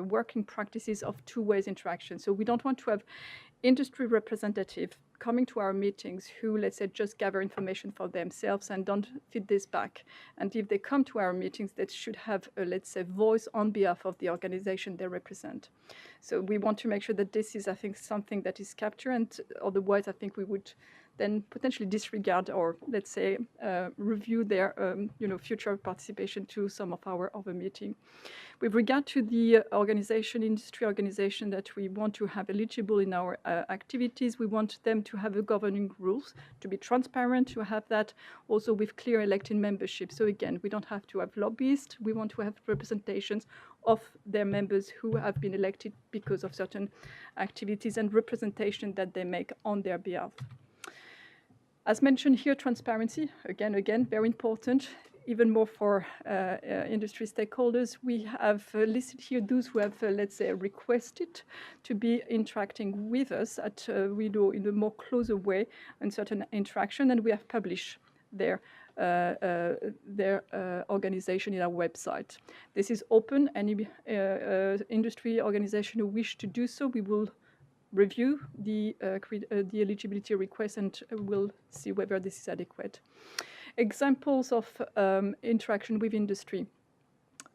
working practices of two-ways interaction. So we don't want to have industry representative coming to our meetings who, let's say, just gather information for themselves and don't feed this back. And if they come to our meetings, they should have a, let's say, voice on behalf of the organization they represent. So we want to make sure that this is, I think, something that is captured, and otherwise I think we would then potentially disregard or, let's say, review their future participation to some of our other meetings. With regard to the industry organization that we want to have eligible in our activities, we want them to have a governing rules, to be transparent, to have that also with clear elected membership. So again, we don't have to have lobbyists, we want to have representations of their members who have been elected because of certain activities and representation that they make on their behalf. As mentioned here, transparency, again, very important, even more for industry stakeholders. We have listed here those who have, let's say, requested to be interacting with us at WIDO in a more closer way in certain interaction, and we have published their organization in our website. This is open. Any industry organization who wish to do so, we will review the eligibility request and we'll see whether this is adequate. Examples of interaction with industry.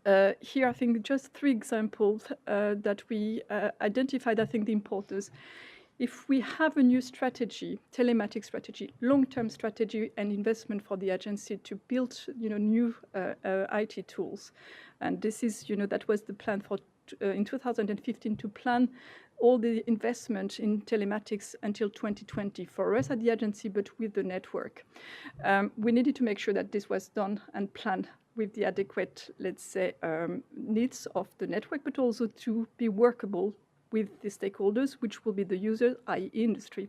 Here, I think just 3 examples that we identified, I think, the importance. If we have a new strategy, telematics strategy, long-term strategy and investment for the agency to build, new IT tools, and this is, that was the plan for in 2015 to plan all the investment in telematics until 2020 for us at the agency, but with the network. We needed to make sure that this was done and planned with the adequate, let's say, needs of the network, but also to be workable with the stakeholders, which will be the users, i.e. industry.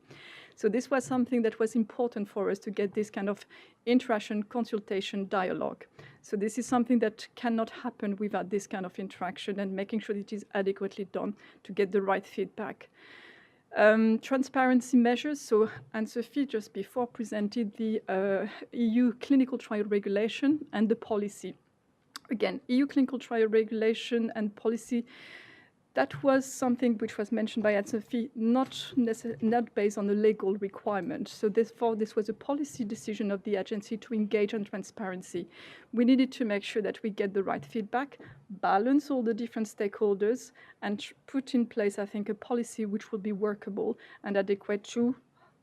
So this was something that was important for us to get this kind of interaction, consultation, dialogue. So this is something that cannot happen without this kind of interaction and making sure it is adequately done to get the right feedback. Transparency measures. So Anne-Sophie just before presented the EU clinical trial regulation and the policy. Again, EU clinical trial regulation and policy, that was something which was mentioned by Anne-Sophie, not based on a legal requirement. So therefore, this was a policy decision of the agency to engage on transparency. We needed to make sure that we get the right feedback, balance all the different stakeholders, and put in place, I think, a policy which will be workable and adequate to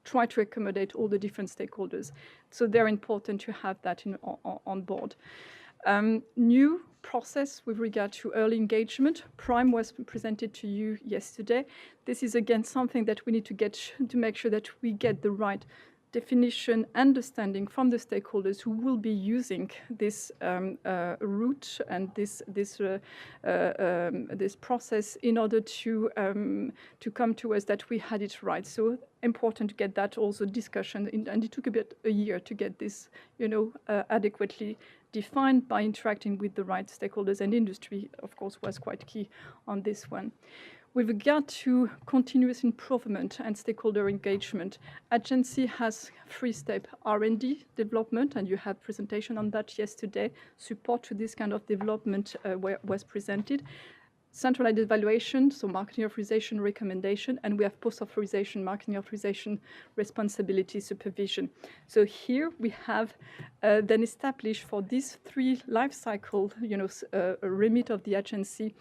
try to accommodate all the different stakeholders. So very important to have that on board. New process with regard to early engagement. Prime was presented to you yesterday. This is again something that we need to get to make sure that we get the right definition, understanding from the stakeholders who will be using this route and this process in order to come to us that we had it right. So important to get that also discussion, and it took a year to get this, adequately defined by interacting with the right stakeholders, and industry, of course, was quite key on this one. With regard to continuous improvement and stakeholder engagement, agency has 3-step R&D development, and you had presentation on that yesterday. Support to this kind of development was presented. Centralized evaluation, so marketing authorization recommendation, and we have post-authorization, marketing authorization responsibility supervision. So here we have then established for these 3 life cycle, remit of the agency,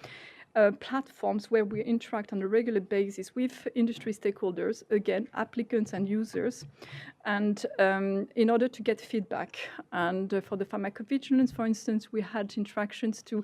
platforms where we interact on a regular basis with industry stakeholders, again, applicants and users, and in order to get feedback. And for the pharmacovigilance, for instance, we had interactions to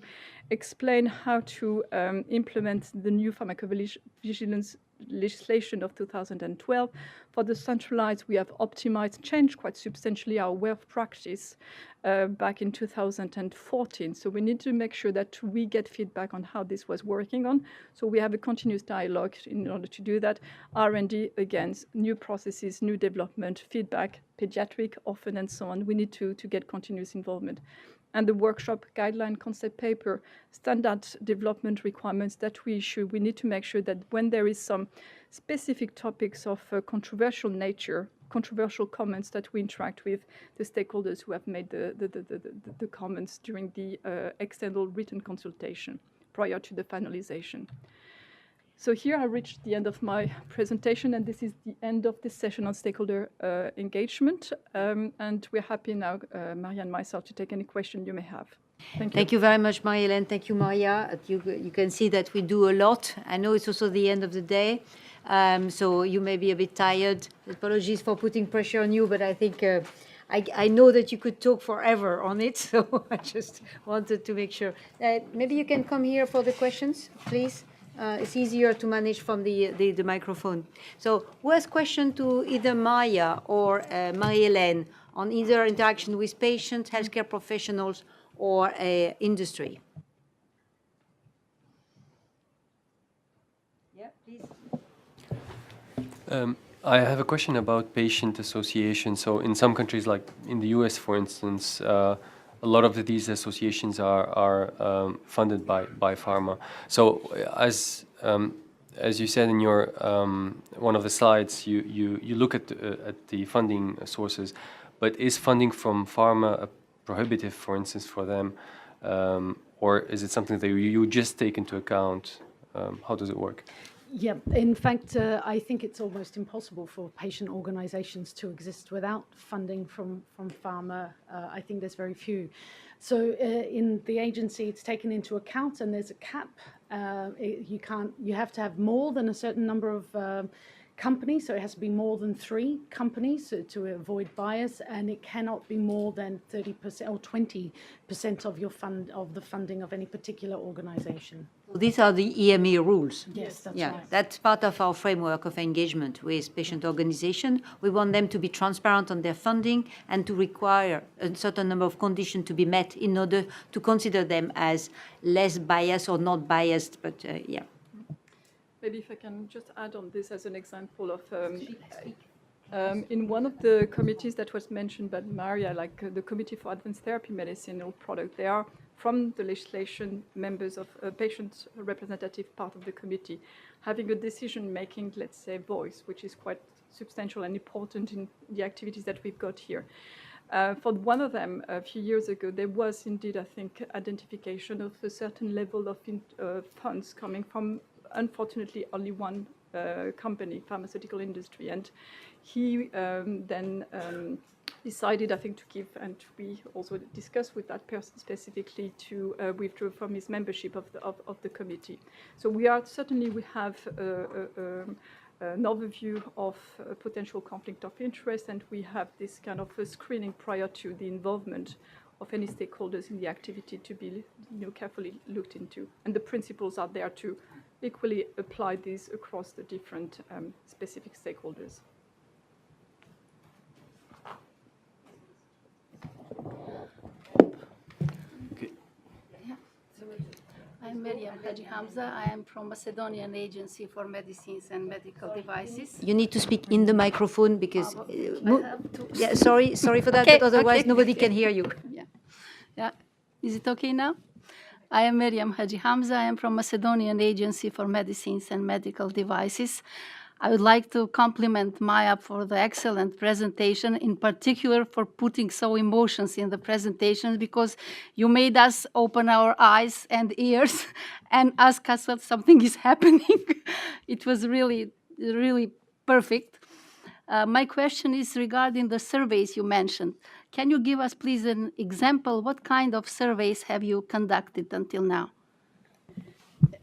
explain how to implement the new pharmacovigilance legislation of 2012. For the centralized, we have optimized, changed quite substantially our way of practice back in 2014. So we need to make sure that we get feedback on how this was working on. So we have a continuous dialogue in order to do that. R&D, again, new processes, new development, feedback, pediatric, orphan, and so on. We need to get continuous involvement. And the workshop guideline concept paper, standard development requirements that we issue, we need to make sure that when there is some specific topics of controversial nature, controversial comments, that we interact with the stakeholders who have made the comments during the external written consultation prior to the finalization. So here I reached the end of my presentation, and this is the end of this session on stakeholder engagement. And we're happy now, Maria and myself, to take any question you may have. Thank you. Thank you very much, Marie-Hélène. Thank you, Maria. You can see that we do a lot. I know it's also the end of the day, so you may be a bit tired. Apologies for putting pressure on you, but I think I know that you could talk forever on it, so I just wanted to make sure. Maybe you can come here for the questions, please. It's easier to manage from the microphone. So who has question to either Maya or Marie-Hélène on either interaction with patients, healthcare professionals, or industry? Yeah, please. I have a question about patient association. So in some countries, like in the US, for instance, a lot of these associations are funded by pharma. So as you said in your one of the slides, you look at the funding sources, but is funding from pharma prohibitive, for instance, for them, or is it something that you just take into account? How does it work? Yeah, in fact, I think it's almost impossible for patient organizations to exist without funding from pharma. I think there's very few. So in the agency, it's taken into account, and there's a cap. You have to have more than a certain number of companies, so it has to be more than 3 companies to avoid bias, and it cannot be more than 30% or 20% of the funding of any particular organization. These are the EMA rules. Yes, that's yeah, right. That's part of our framework of engagement with patient organization. We want them to be transparent on their funding and to require a certain number of conditions to be met in order to consider them as less biased or not biased, but yeah. Maybe if I can just add on this as an example of in one of the committees that was mentioned by Maria, like the Committee for Advanced Therapy Medicinal Product, they are from the legislation members of a patient representative part of the committee, having a decision-making, let's say, voice, which is quite substantial and important in the activities that we've got here. For one of them, a few years ago, there was indeed, I think, identification of a certain level of funds coming from, unfortunately, only one company, pharmaceutical industry. And he then decided, I think, to give, and we also discussed with that person specifically, to withdraw from his membership of the committee. So we have an overview of potential conflict of interest, and we have this kind of a screening prior to the involvement of any stakeholders in the activity to be carefully looked into. And the principles are there to equally apply these across the different specific stakeholders. I'm Miriam Haji Hamza. I am from Macedonian Agency for Medicines and Medical Devices. You need to speak in the microphone because, Yeah, sorry for that, Okay, but otherwise okay, nobody okay. can hear you. Yeah. Is it okay now? I am Miriam Haji Hamza. I am from Macedonian Agency for Medicines and Medical Devices. I would like to compliment Maya for the excellent presentation, in particular for putting so emotions in the presentation, because you made us open our eyes and ears and ask us what something is happening. It was really, really perfect. My question is regarding the surveys you mentioned. Can you give us, please, an example? What kind of surveys have you conducted until now?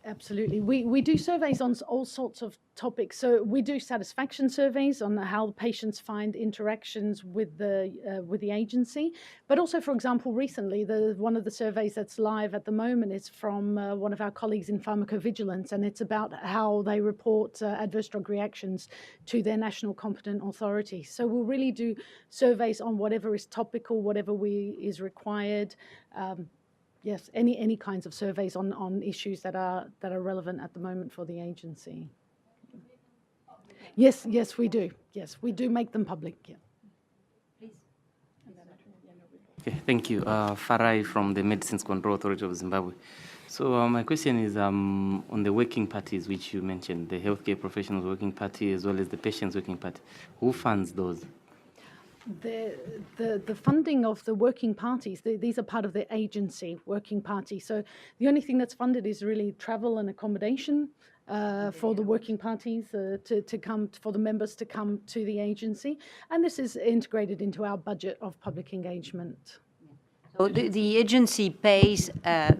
Absolutely. We do surveys on all sorts of topics. So we do satisfaction surveys on how patients find interactions with the agency. But also, for example, recently, one of the surveys that's live at the moment is from one of our colleagues in pharmacovigilance, and it's about how they report adverse drug reactions to their national competent authority. So we'll really do surveys on whatever is topical, whatever is required. Yes, any kinds of surveys on issues that are relevant at the moment for the agency. Yes, we do. Yes, we do make them public. Yeah. Okay, thank you. Farai from the Medicines Control Authority of Zimbabwe. So my question is on the working parties which you mentioned, the healthcare professionals working party as well as the patients working party. Who funds those? The funding of the working parties, these are part of the agency working party. So the only thing that's funded is really travel and accommodation for the working parties to come, for the members to come to the agency. And this is integrated into our budget of public engagement. So the agency pays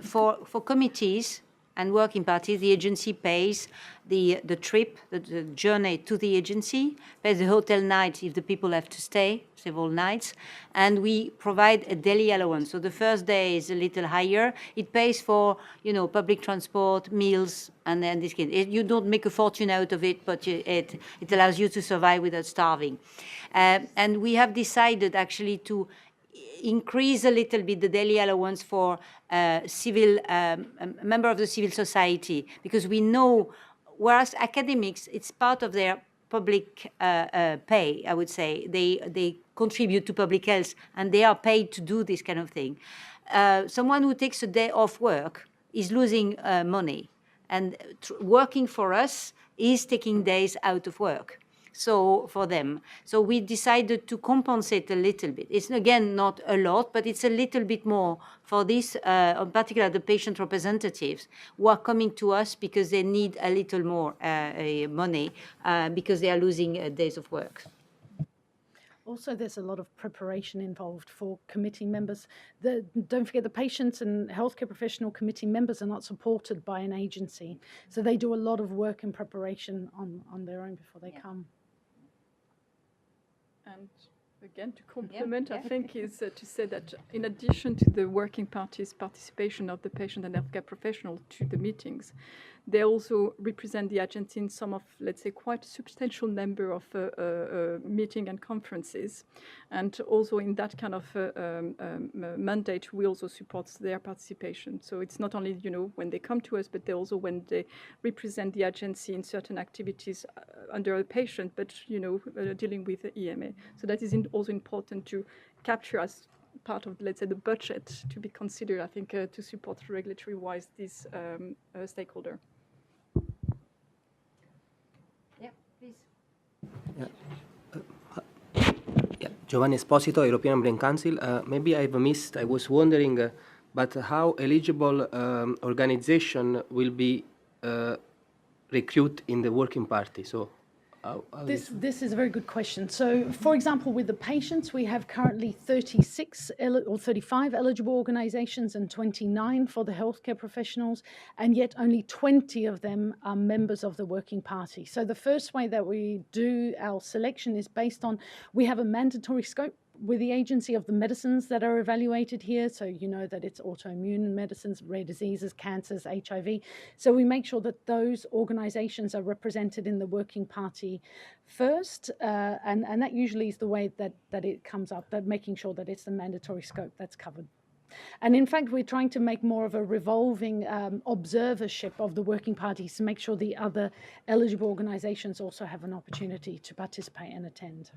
for committees and working parties. The agency pays the trip, the journey to the agency, pays the hotel night if the people have to stay several nights, and we provide a daily allowance. So the first day is a little higher. It pays for public transport, meals, and then this kind. You don't make a fortune out of it, but it allows you to survive without starving. And we have decided actually to increase a little bit the daily allowance for civil member of the civil society, because we know, whereas academics, it's part of their public pay, I would say. They contribute to public health and they are paid to do this kind of thing. Someone who takes a day off work is losing money, and working for us is taking days out of work. So for them, so we decided to compensate a little bit. It's again not a lot, but it's a little bit more for this, in particular the patient representatives who are coming to us because they need a little more money because they are losing days of work. Also, there's a lot of preparation involved for committee members. Don't forget, the patients and healthcare professional committee members are not supported by an agency. So they do a lot of work and preparation on their own before they come. And again, to complement, I think, is to say that in addition to the working parties' participation of the patient and healthcare professional to the meetings, they also represent the agency in some of, let's say, quite a substantial number of meeting and conferences. And also in that kind of mandate, we also support their participation. So it's not only, when they come to us, but they also when they represent the agency in certain activities under a patient, but, dealing with the EMA. So that is also important to capture as part of, let's say, the budget to be considered, I think, to support regulatory-wise this stakeholder. Yeah, please. Giovanni Esposito, European Brain Council. Maybe I've missed, I was wondering, but how eligible organization will be recruited in the working party? So This is a very good question. So, for example, with the patients, we have currently 36 or 35 eligible organizations and 29 for the healthcare professionals, and yet only 20 of them are members of the working party. So the first way that we do our selection is based on, we have a mandatory scope with the agency of the medicines that are evaluated here. So you know that it's autoimmune medicines, rare diseases, cancers, HIV. So we make sure that those organizations are represented in the working party first. And that usually is the way that it comes up, that making sure that it's the mandatory scope that's covered. And in fact, we're trying to make more of a revolving observership of the working parties to make sure the other eligible organizations also have an opportunity to participate and attend.